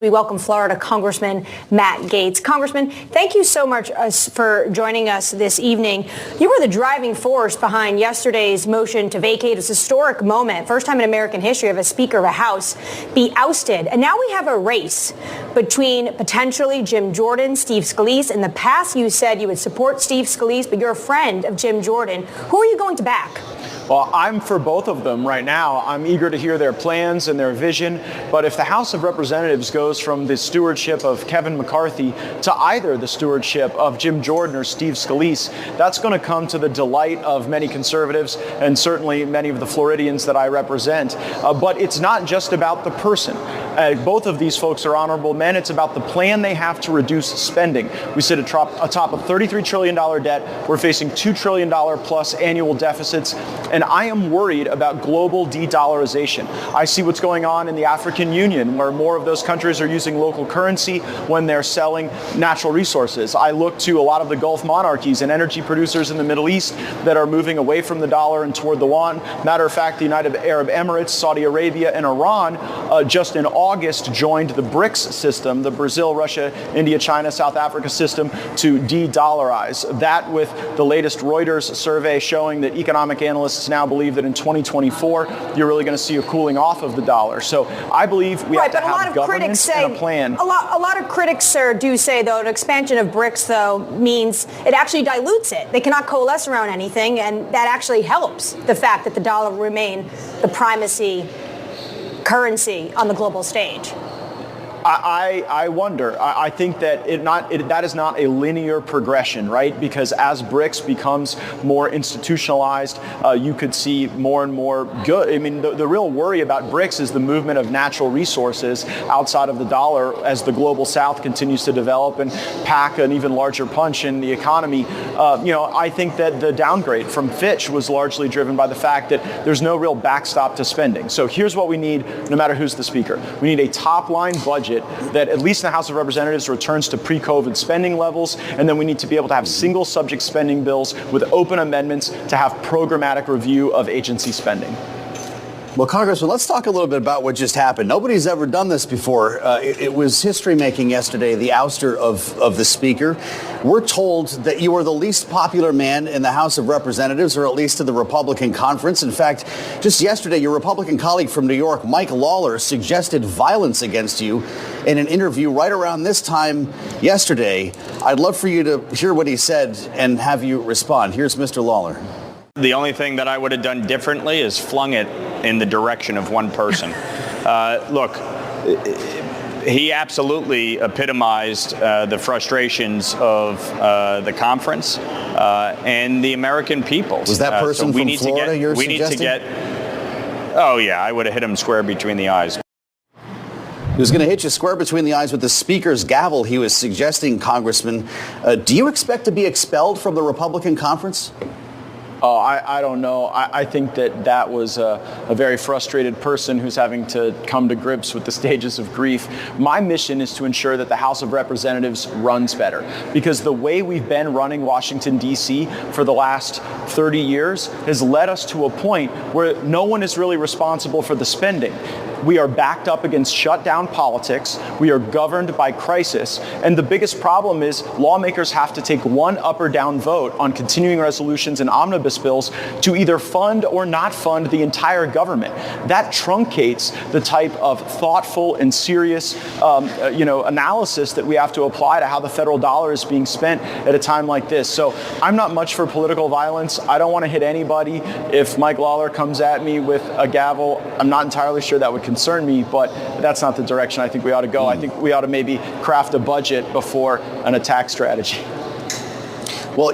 We welcome Florida Congressman Matt Gaetz. Congressman, thank you so much for joining us this evening. You were the driving force behind yesterday's motion to vacate. It's a historic moment, first time in American history of a Speaker of a House be ousted. And now we have a race between potentially Jim Jordan, Steve Scalise. In the past, you said you would support Steve Scalise, but you're a friend of Jim Jordan. Who are you going to back? Well, I'm for both of them right now. I'm eager to hear their plans and their vision. But if the House of Representatives goes from the stewardship of Kevin McCarthy to either the stewardship of Jim Jordan or Steve Scalise, that's going to come to the delight of many conservatives and certainly many of the Floridians that I represent. But it's not just about the person. Both of these folks are honorable men. It's about the plan they have to reduce spending. We sit atop a $33 trillion debt. We're facing $2 trillion plus annual deficits. And I am worried about global de-dollarization. I see what's going on in the African Union, where more of those countries are using local currency when they're selling natural resources. I look to a lot of the Gulf monarchies and energy producers in the Middle East that are moving away from the dollar and toward the yuan. Matter of fact, the United Arab Emirates, Saudi Arabia, and Iran just in August joined the BRICS system, the Brazil, Russia, India, China, South Africa system, to de-dollarize. That with the latest Reuters survey showing that economic analysts now believe that in 2024, you're really going to see a cooling off of the dollar. So I believe we have to have governance and a plan. A lot of critics, sir, do say, though, an expansion of BRICS, though, means it actually dilutes it. They cannot coalesce around anything, and that actually helps the fact that the dollar will remain the primacy currency on the global stage. I wonder. I think that that is not a linear progression, right? Because as BRICS becomes more institutionalized, you could see more and more good. I mean, the real worry about BRICS is the movement of natural resources outside of the dollar as the global South continues to develop and pack an even larger punch in the economy. I think that the downgrade from Fitch was largely driven by the fact that there's no real backstop to spending. So here's what we need, no matter who's the speaker. We need a top-line budget that, at least in the House of Representatives, returns to pre-COVID spending levels, and then we need to be able to have single subject spending bills with open amendments to have programmatic review of agency spending. Well, Congressman, let's talk a little bit about what just happened. Nobody's ever done this before. It was history-making yesterday, the ouster of the Speaker. We're told that you are the least popular man in the House of Representatives, or at least in the Republican conference. In fact, just yesterday, your Republican colleague from New York, Mike Lawler, suggested violence against you in an interview right around this time yesterday. I'd love for you to hear what he said and have you respond. Here's Mr. Lawler. The only thing that I would have done differently is flung it in the direction of one person. Look, he absolutely epitomized the frustrations of the conference and the American people. Was that person from Florida you're suggesting? Oh, yeah, I would have hit him square between the eyes. He was going to hit you square between the eyes with the Speaker's gavel, he was suggesting, Congressman. Do you expect to be expelled from the Republican conference? I don't know. I think that was a very frustrated person who's having to come to grips with the stages of grief. My mission is to ensure that the House of Representatives runs better, because the way we've been running Washington, D.C. for the last 30 years has led us to a point where no one is really responsible for the spending. We are backed up against shutdown politics. We are governed by crisis. And the biggest problem is lawmakers have to take one up or down vote on continuing resolutions and omnibus bills to either fund or not fund the entire government. That truncates the type of thoughtful and serious analysis that we have to apply to how the federal dollar is being spent at a time like this. So I'm not much for political violence. I don't want to hit anybody. If Mike Lawler comes at me with a gavel, I'm not entirely sure that would concern me, but that's not the direction I think we ought to go. I think we ought to maybe craft a budget before an attack strategy. Well,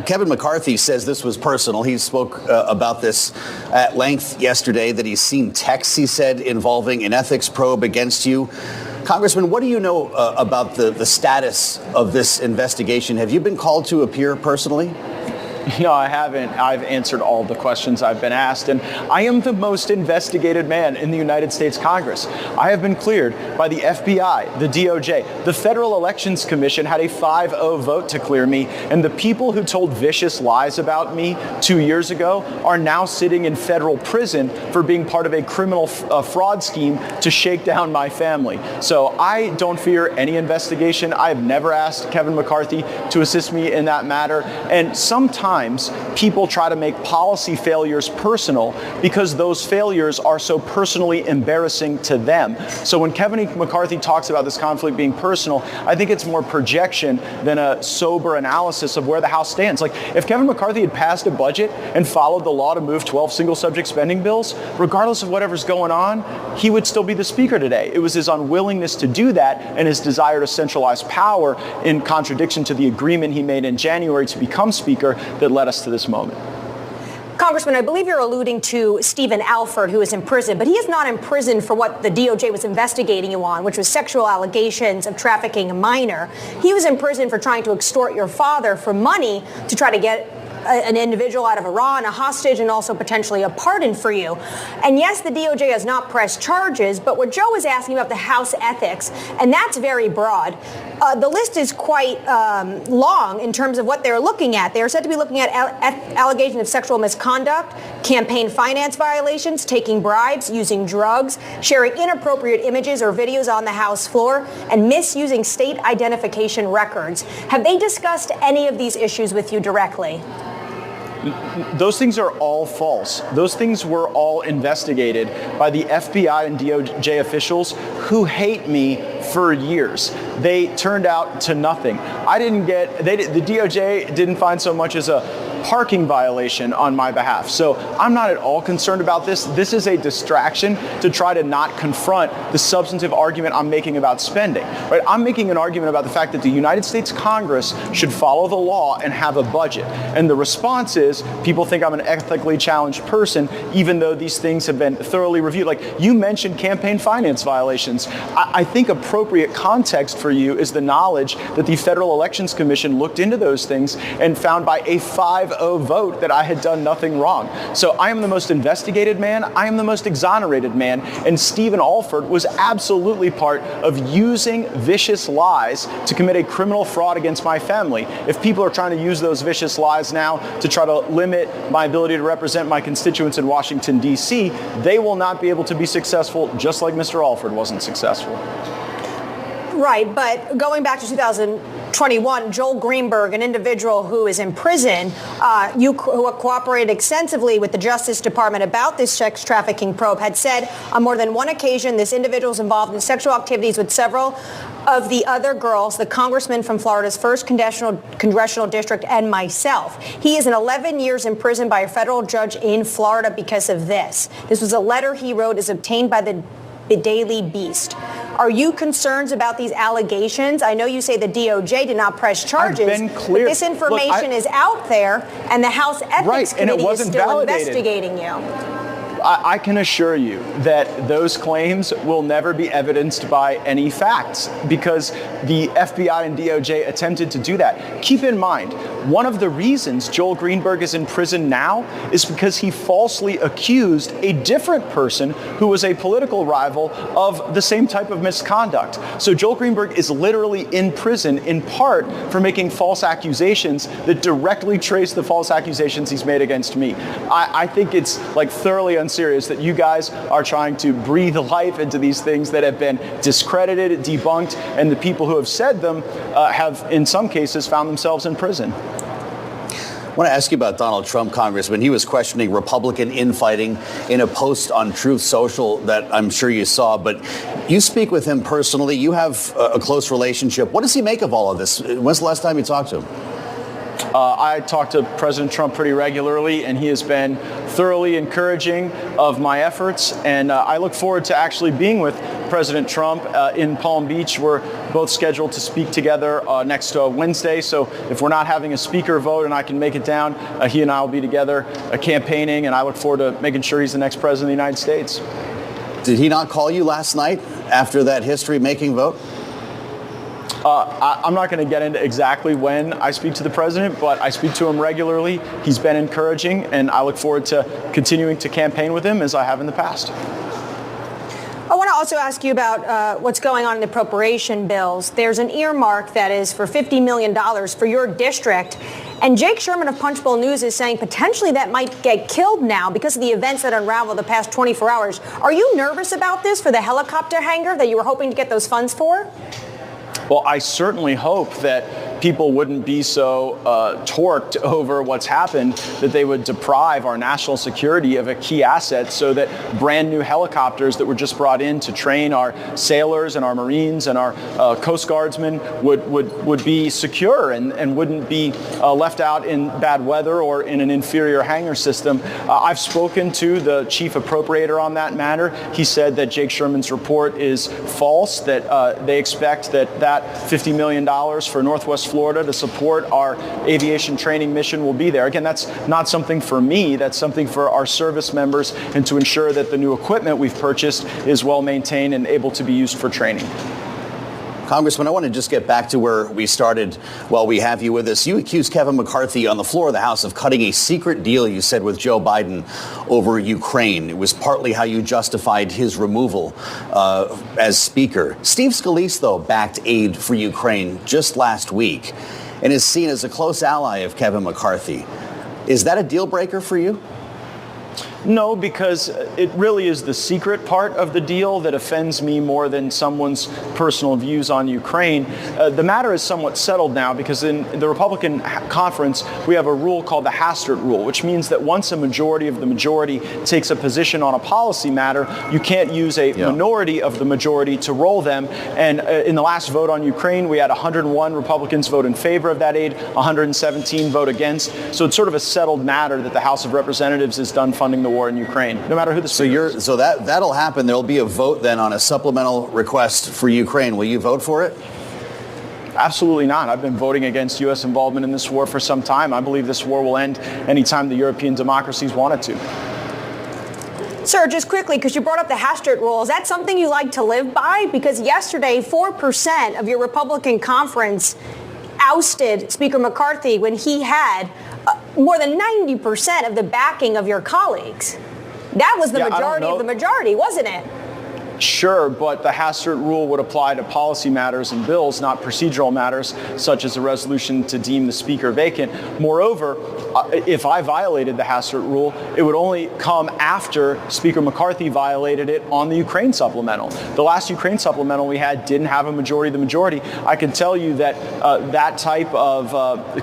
Kevin McCarthy says this was personal. He spoke about this at length yesterday, that he's seen texts, he said, involving an ethics probe against you. Congressman, what do you know about the status of this investigation? Have you been called to appear personally? No, I haven't. I've answered all the questions I've been asked, and I am the most investigated man in the United States Congress. I have been cleared by the FBI, the DOJ. The Federal Elections Commission had a 5-0 vote to clear me, and the people who told vicious lies about me 2 years ago are now sitting in federal prison for being part of a criminal fraud scheme to shake down my family. So I don't fear any investigation. I have never asked Kevin McCarthy to assist me in that matter, and sometimes people try to make policy failures personal because those failures are so personally embarrassing to them. So when Kevin McCarthy talks about this conflict being personal, I think it's more projection than a sober analysis of where the House stands. Like, if Kevin McCarthy had passed a budget and followed the law to move 12 single-subject spending bills, regardless of whatever's going on, he would still be the Speaker today. It was his unwillingness to do that and his desire to centralize power in contradiction to the agreement he made in January to become Speaker that led us to this moment. Congressman, I believe you're alluding to Stephen Alford, who is in prison, but he is not in prison for what the DOJ was investigating you on, which was sexual allegations of trafficking a minor. He was in prison for trying to extort your father for money to try to get an individual out of Iran, a hostage, and also potentially a pardon for you. And yes, the DOJ has not pressed charges, but what Joe is asking about the House ethics, and that's very broad. The list is quite long in terms of what they're looking at. They are said to be looking at allegations of sexual misconduct, campaign finance violations, taking bribes, using drugs, sharing inappropriate images or videos on the House floor, and misusing state identification records. Have they discussed any of these issues with you directly? Those things are all false. Those things were all investigated by the FBI and DOJ officials who hate me for years. They turned out to nothing. The DOJ didn't find so much as a parking violation on my behalf. So I'm not at all concerned about this. This is a distraction to try to not confront the substantive argument I'm making about spending. Right? I'm making an argument about the fact that the United States Congress should follow the law and have a budget. And the response is people think I'm an ethically challenged person, even though these things have been thoroughly reviewed. Like you mentioned campaign finance violations. I think appropriate context for you is the knowledge that the Federal Elections Commission looked into those things and found by a 5-0 vote that I had done nothing wrong. So I am the most investigated man. I am the most exonerated man. And Stephen Alford was absolutely part of using vicious lies to commit a criminal fraud against my family. If people are trying to use those vicious lies now to try to limit my ability to represent my constituents in Washington, D.C., they will not be able to be successful, just like Mr. Alford wasn't successful. Right, but going back to 2021, Joel Greenberg, an individual who is in prison, who cooperated extensively with the Justice Department about this sex trafficking probe, had said on more than one occasion this individual is involved in sexual activities with several of the other girls, the congressman from Florida's 1st congressional district, and myself. He is 11 years in prison by a federal judge in Florida because of this. This was a letter he wrote, is obtained by the Daily Beast. Are you concerned about these allegations? I know you say the DOJ did not press charges. I've been clear. But this information is out there, and the House Ethics Committee is still investigating you. I can assure you that those claims will never be evidenced by any facts because the FBI and DOJ attempted to do that. Keep in mind, one of the reasons Joel Greenberg is in prison now is because he falsely accused a different person who was a political rival of the same type of misconduct. So Joel Greenberg is literally in prison in part for making false accusations that directly trace the false accusations he's made against me. I think it's like thoroughly unserious that you guys are trying to breathe life into these things that have been discredited, debunked, and the people who have said them have, in some cases, found themselves in prison. I want to ask you about Donald Trump, Congressman. He was questioning Republican infighting in a post on Truth Social that I'm sure you saw, but you speak with him personally. You have a close relationship. What does he make of all of this? When's the last time you talked to him? I talk to President Trump pretty regularly, and he has been thoroughly encouraging of my efforts. And I look forward to actually being with President Trump in Palm Beach. We're both scheduled to speak together next Wednesday. So if we're not having a speaker vote and I can make it down, he and I will be together campaigning, and I look forward to making sure he's the next president of the United States. Did he not call you last night after that history-making vote? I'm not going to get into exactly when I speak to the president, but I speak to him regularly. He's been encouraging, and I look forward to continuing to campaign with him as I have in the past. I want to also ask you about what's going on in the appropriation bills. There's an earmark that is for $50 million for your district. And Jake Sherman of Punchbowl News is saying potentially that might get killed now because of the events that unraveled the past 24 hours. Are you nervous about this for the helicopter hangar that you were hoping to get those funds for? Well, I certainly hope that people wouldn't be so torqued over what's happened that they would deprive our national security of a key asset so that brand new helicopters that were just brought in to train our sailors and our Marines and our Coast Guardsmen would be secure and wouldn't be left out in bad weather or in an inferior hangar system. I've spoken to the chief appropriator on that matter. He said that Jake Sherman's report is false, that they expect that $50 million for Northwest Florida to support our aviation training mission will be there. Again, that's not something for me. That's something for our service members and to ensure that the new equipment we've purchased is well maintained and able to be used for training. Congressman, I want to just get back to where we started while we have you with us. You accused Kevin McCarthy on the floor of the House of cutting a secret deal, you said, with Joe Biden over Ukraine. It was partly how you justified his removal as Speaker. Steve Scalise, though, backed aid for Ukraine just last week and is seen as a close ally of Kevin McCarthy. Is that a deal breaker for you? No, because it really is the secret part of the deal that offends me more than someone's personal views on Ukraine. The matter is somewhat settled now because in the Republican conference, we have a rule called the Hastert Rule, which means that once a majority of the majority takes a position on a policy matter, you can't use a minority of the majority to roll them. And in the last vote on Ukraine, we had 101 Republicans vote in favor of that aid, 117 vote against. So it's sort of a settled matter that the House of Representatives is done funding the war in Ukraine, no matter who the speaker is. So that'll happen. There'll be a vote then on a supplemental request for Ukraine. Will you vote for it? Absolutely not. I've been voting against U.S. involvement in this war for some time. I believe this war will end anytime the European democracies want it to. Sir, just quickly, because you brought up the Hastert Rule, is that something you like to live by? Because yesterday, 4% of your Republican conference ousted Speaker McCarthy when he had more than 90% of the backing of your colleagues. That was the majority of the majority, wasn't it? Sure, but the Hastert Rule would apply to policy matters and bills, not procedural matters, such as a resolution to deem the Speaker vacant. Moreover, if I violated the Hastert Rule, it would only come after Speaker McCarthy violated it on the Ukraine supplemental. The last Ukraine supplemental we had didn't have a majority of the majority. I can tell you that that type of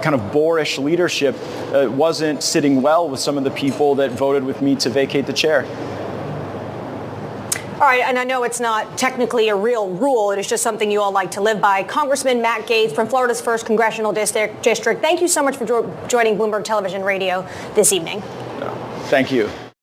kind of boorish leadership wasn't sitting well with some of the people that voted with me to vacate the chair. All right, and I know it's not technically a real rule. It is just something you all like to live by. Congressman Matt Gaetz from Florida's 1st Congressional District, thank you so much for joining Bloomberg Television Radio this evening. Thank you.